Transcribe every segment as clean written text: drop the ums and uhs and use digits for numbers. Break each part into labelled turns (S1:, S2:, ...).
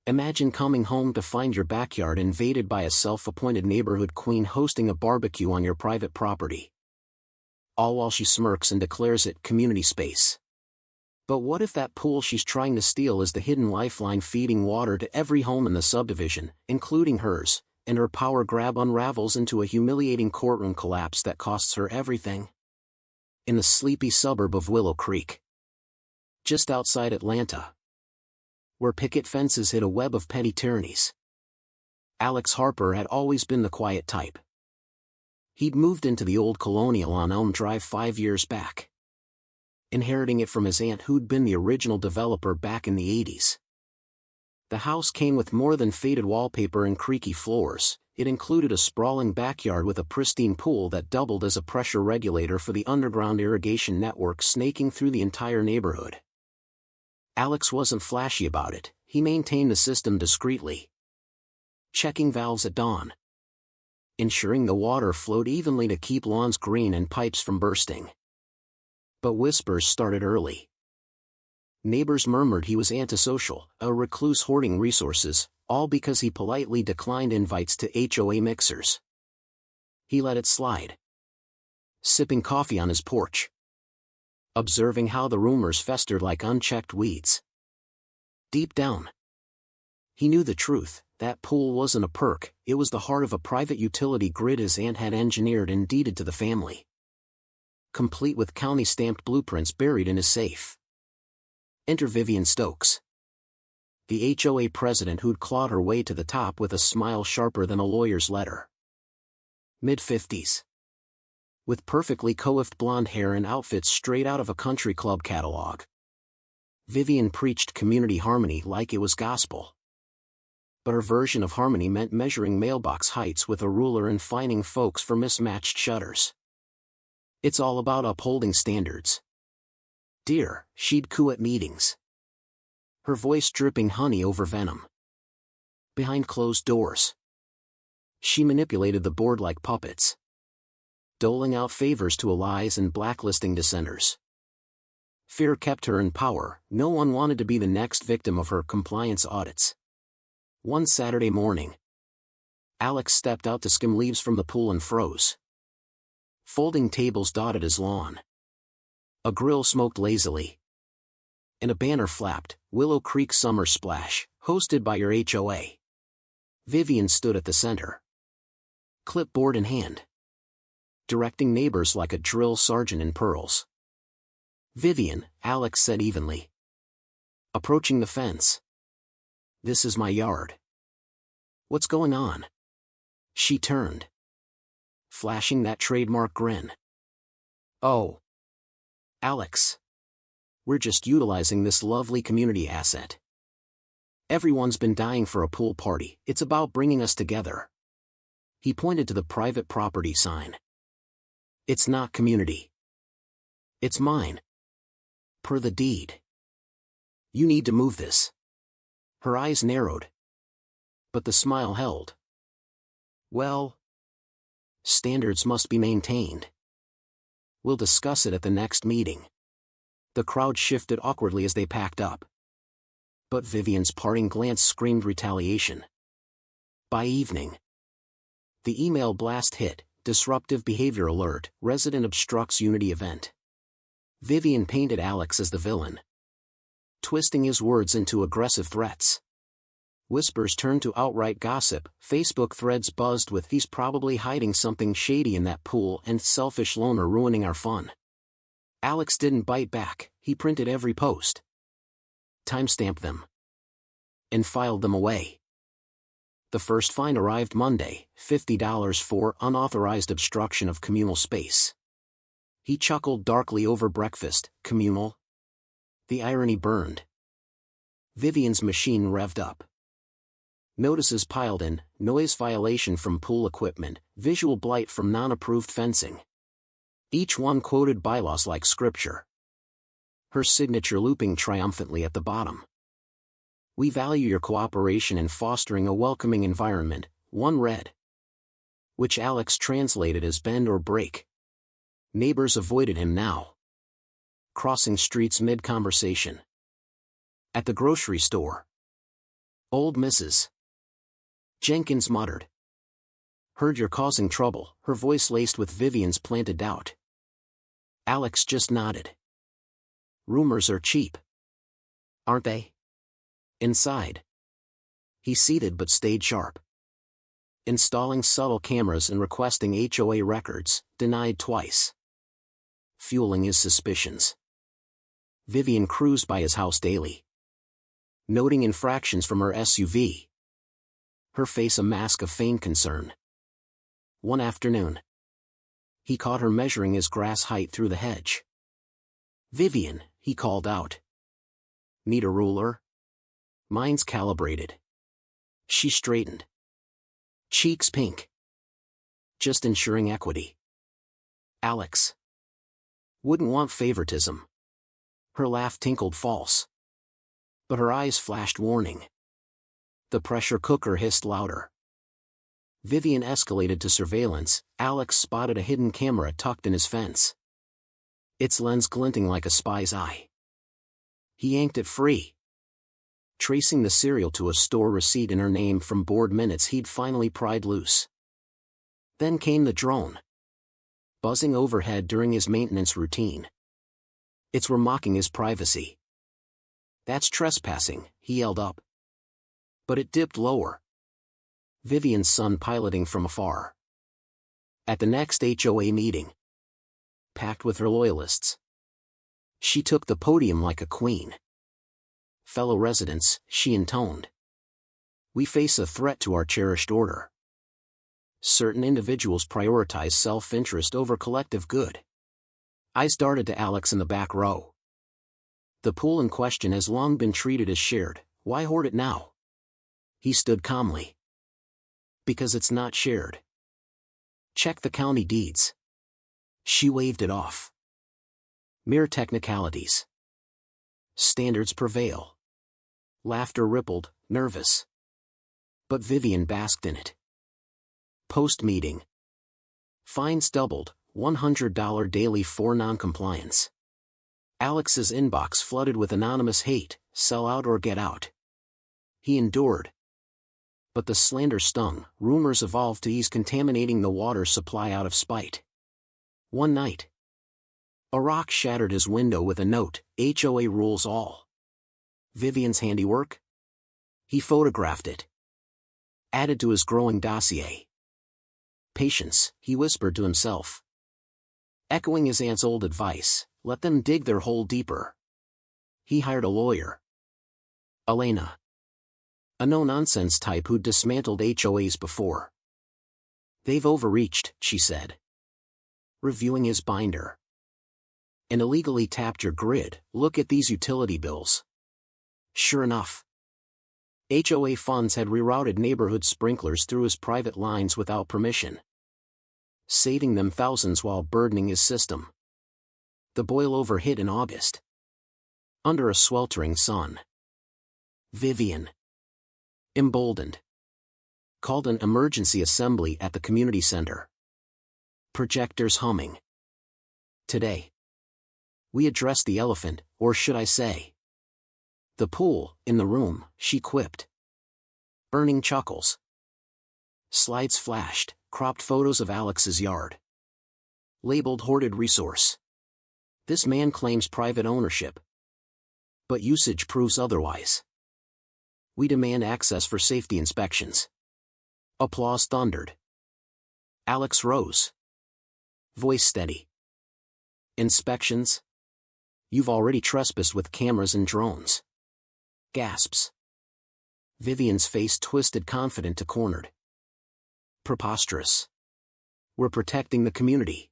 S1: Imagine coming home to find your backyard invaded by a self-appointed neighborhood queen hosting a barbecue on your private property. All while she smirks and declares it community space. But what if that pool she's trying to steal is the hidden lifeline feeding water to every home in the subdivision, including hers, and her power grab unravels into a humiliating courtroom collapse that costs her everything? In the sleepy suburb of Willow Creek, just outside Atlanta, where picket fences hid a web of petty tyrannies, Alex Harper had always been the quiet type. He'd moved into the old Colonial on Elm Drive 5 years back, inheriting it from his aunt who'd been the original developer back in the 80s. The house came with more than faded wallpaper and creaky floors. It included a sprawling backyard with a pristine pool that doubled as a pressure regulator for the underground irrigation network snaking through the entire neighborhood. Alex wasn't flashy about it. He maintained the system discreetly, checking valves at dawn, ensuring the water flowed evenly to keep lawns green and pipes from bursting. But whispers started early. Neighbors murmured he was antisocial, a recluse hoarding resources, all because he politely declined invites to HOA mixers. He let it slide, sipping coffee on his porch, observing how the rumors festered like unchecked weeds. Deep down, he knew the truth. That pool wasn't a perk, it was the heart of a private utility grid his aunt had engineered and deeded to the family, complete with county-stamped blueprints buried in his safe. Enter Vivian Stokes, the HOA president who'd clawed her way to the top with a smile sharper than a lawyer's letter. Mid-50s. With perfectly coiffed blonde hair and outfits straight out of a country club catalog, Vivian preached community harmony like it was gospel. But her version of harmony meant measuring mailbox heights with a ruler and fining folks for mismatched shutters. It's all about upholding standards, dear, she'd coo at meetings, her voice dripping honey over venom. Behind closed doors, she manipulated the board like puppets, doling out favors to allies and blacklisting dissenters. Fear kept her in power. No one wanted to be the next victim of her compliance audits. One Saturday morning, Alex stepped out to skim leaves from the pool and froze. Folding tables dotted his lawn. A grill smoked lazily, and a banner flapped, Willow Creek Summer Splash, hosted by your HOA. Vivian stood at the center, clipboard in hand, directing neighbors like a drill sergeant in pearls. Vivian, Alex said evenly, approaching the fence. This is my yard. What's going on? She turned, flashing that trademark grin. Oh, Alex. We're just utilizing this lovely community asset. Everyone's been dying for a pool party. It's about bringing us together. He pointed to the private property sign. It's not community. It's mine. Per the deed. You need to move this. Her eyes narrowed, but the smile held. Well, standards must be maintained. We'll discuss it at the next meeting. The crowd shifted awkwardly as they packed up, but Vivian's parting glance screamed retaliation. By evening, the email blast hit, disruptive behavior alert, resident obstructs unity event. Vivian painted Alex as the villain, twisting his words into aggressive threats. Whispers turned to outright gossip. Facebook threads buzzed with "he's probably hiding something shady in that pool" and "selfish loner ruining our fun." Alex didn't bite back. He printed every post, timestamped them, and filed them away. The first fine arrived Monday, $50 for unauthorized obstruction of communal space. He chuckled darkly over breakfast. Communal? The irony burned. Vivian's machine revved up. Notices piled in: noise violation from pool equipment, visual blight from non-approved fencing. Each one quoted bylaws like scripture, her signature looping triumphantly at the bottom. "We value your cooperation in fostering a welcoming environment," one read, which Alex translated as "bend or break." Neighbors avoided him now, crossing streets mid-conversation. At the grocery store, Old Mrs. Jenkins muttered. Heard you're causing trouble, her voice laced with Vivian's planted doubt. Alex just nodded. Rumors are cheap. Aren't they? Inside. He seated but stayed sharp. Installing subtle cameras and requesting HOA records, denied twice. Fueling his suspicions. Vivian cruised by his house daily, noting infractions from her SUV. Her face a mask of feigned concern. One afternoon, he caught her measuring his grass height through the hedge. Vivian, he called out. Need a ruler? Mine's calibrated. She straightened. Cheeks pink. Just ensuring equity. Alex. Wouldn't want favoritism. Her laugh tinkled false. But her eyes flashed warning. The pressure cooker hissed louder. Vivian escalated to surveillance. Alex spotted a hidden camera tucked in his fence, its lens glinting like a spy's eye. He yanked it free, tracing the serial to a store receipt in her name from board minutes he'd finally pried loose. Then came the drone, buzzing overhead during his maintenance routine. It's were mocking his privacy. That's trespassing, he yelled up. But it dipped lower. Vivian's son piloting from afar. At the next HOA meeting, packed with her loyalists, she took the podium like a queen. Fellow residents, she intoned. We face a threat to our cherished order. Certain individuals prioritize self-interest over collective good. Eyes darted to Alex in the back row. The pool in question has long been treated as shared, why hoard it now? He stood calmly. Because it's not shared. Check the county deeds. She waved it off. Mere technicalities. Standards prevail. Laughter rippled, nervous. But Vivian basked in it. Post-meeting. Fines doubled, $100 daily for non-compliance. Alex's inbox flooded with anonymous hate, sell out or get out. He endured. But the slander stung. Rumors evolved to he's contaminating the water supply out of spite. One night, a rock shattered his window with a note, HOA rules all. Vivian's handiwork? He photographed it. Added to his growing dossier. Patience, he whispered to himself. Echoing his aunt's old advice, let them dig their hole deeper. He hired a lawyer. Elena. A no-nonsense type who'd dismantled HOAs before. They've overreached, she said, reviewing his binder. And illegally tapped your grid, look at these utility bills. Sure enough, HOA funds had rerouted neighborhood sprinklers through his private lines without permission, saving them thousands while burdening his system. The boil-over hit in August. Under a sweltering sun. Vivian, emboldened, called an emergency assembly at the community center. Projectors humming. Today, we address the elephant, or should I say, the pool, in the room, she quipped. Earning chuckles. Slides flashed, cropped photos of Alex's yard. Labeled hoarded resource. This man claims private ownership, but usage proves otherwise. We demand access for safety inspections. Applause thundered. Alex rose. Voice steady. Inspections? You've already trespassed with cameras and drones. Gasps. Vivian's face twisted, confident to cornered. Preposterous. We're protecting the community.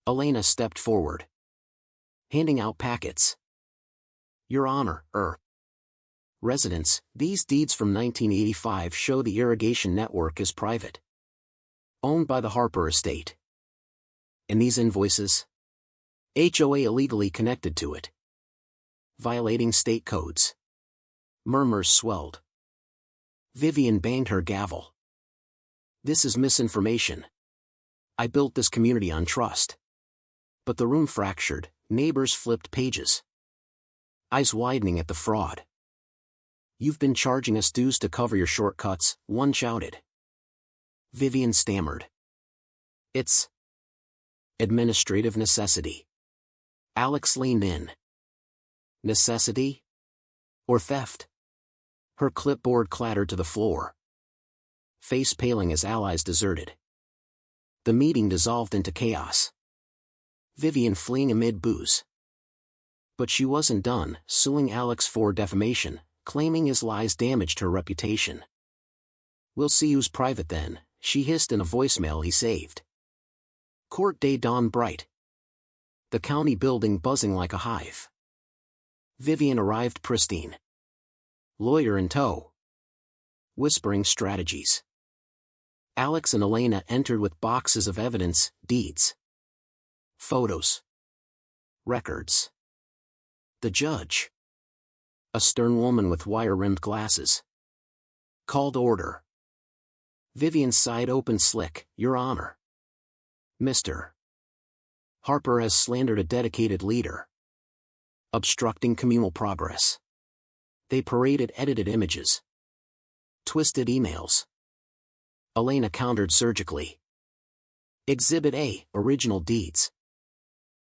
S1: Elena stepped forward, handing out packets. Your Honor, residents, these deeds from 1985 show the irrigation network is private, owned by the Harper estate. And these invoices? HOA illegally connected to it, violating state codes. Murmurs swelled. Vivian banged her gavel. This is misinformation. I built this community on trust. But the room fractured, neighbors flipped pages, eyes widening at the fraud. "You've been charging us dues to cover your shortcuts," one shouted. Vivian stammered. "It's administrative necessity." Alex leaned in. Necessity? Or theft? Her clipboard clattered to the floor. Face paling as allies deserted. The meeting dissolved into chaos. Vivian fleeing amid boos. But she wasn't done, suing Alex for defamation, claiming his lies damaged her reputation. "We'll see who's private then," she hissed in a voicemail he saved. Court day dawned bright. The county building buzzing like a hive. Vivian arrived pristine. Lawyer in tow. Whispering strategies. Alex and Elena entered with boxes of evidence, deeds, photos, records. The judge, a stern woman with wire-rimmed glasses, called order. Vivian's side opened slick. "Your Honor. Mr. Harper has slandered a dedicated leader, obstructing communal progress." They paraded edited images, twisted emails. Elena countered surgically. Exhibit A, original deeds.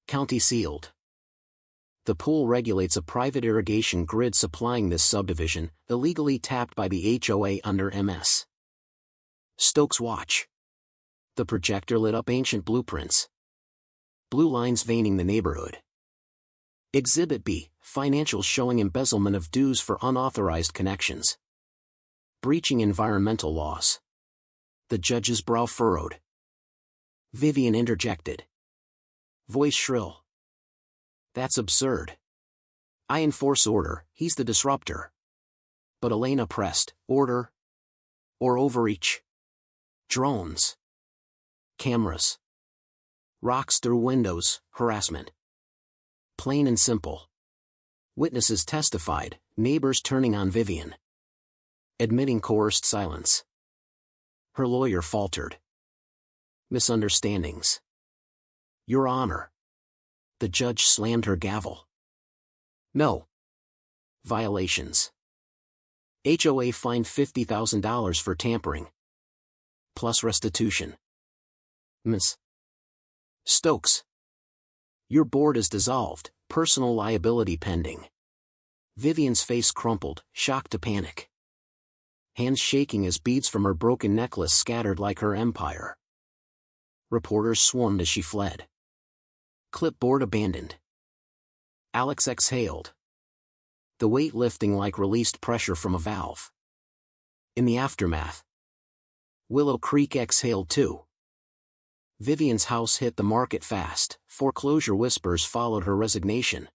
S1: County sealed. The pool regulates a private irrigation grid supplying this subdivision, illegally tapped by the HOA under MS. Stokes watch. The projector lit up ancient blueprints. Blue lines veining the neighborhood. Exhibit B, financials showing embezzlement of dues for unauthorized connections. Breaching environmental laws. The judge's brow furrowed. Vivian interjected. Voice shrill. "That's absurd. I enforce order, he's the disruptor." But Elena pressed, "Order? Or overreach? Drones. Cameras. Rocks through windows, harassment. Plain and simple." Witnesses testified, neighbors turning on Vivian. Admitting coerced silence. Her lawyer faltered. "Misunderstandings." "Your Honor." The judge slammed her gavel. "No. Violations. HOA fined $50,000 for tampering. Plus restitution." "Ms. Stokes. Your board is dissolved, personal liability pending." Vivian's face crumpled, shocked to panic. Hands shaking as beads from her broken necklace scattered like her empire. Reporters swarmed as she fled. Clipboard abandoned. Alex exhaled. The weight lifting like released pressure from a valve. In the aftermath, Willow Creek exhaled too. Vivian's house hit the market fast, foreclosure whispers followed her resignation.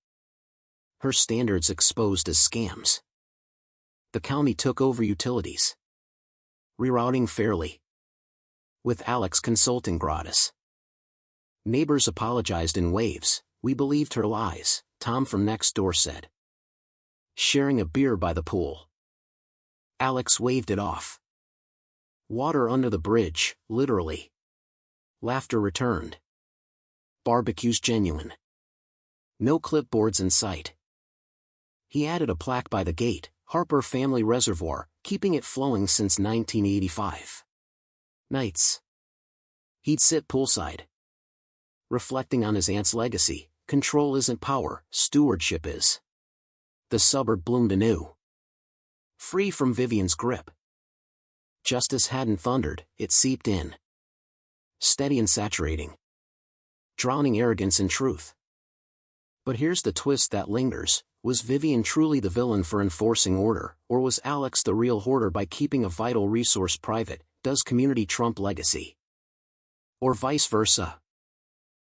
S1: Her standards exposed as scams. The county took over utilities. Rerouting fairly. With Alex consulting gratis. Neighbors apologized in waves. "We believed her lies," Tom from next door said. Sharing a beer by the pool. Alex waved it off. Water under the bridge, literally. Laughter returned. Barbecues genuine. No clipboards in sight. He added a plaque by the gate, "Harper Family Reservoir, keeping it flowing since 1985. Nights. He'd sit poolside. Reflecting on his aunt's legacy, control isn't power, stewardship is. The suburb bloomed anew. Free from Vivian's grip. Justice hadn't thundered, it seeped in. Steady and saturating. Drowning arrogance in truth. But here's the twist that lingers. Was Vivian truly the villain for enforcing order, or was Alex the real hoarder by keeping a vital resource private? Does community trump legacy? Or vice versa?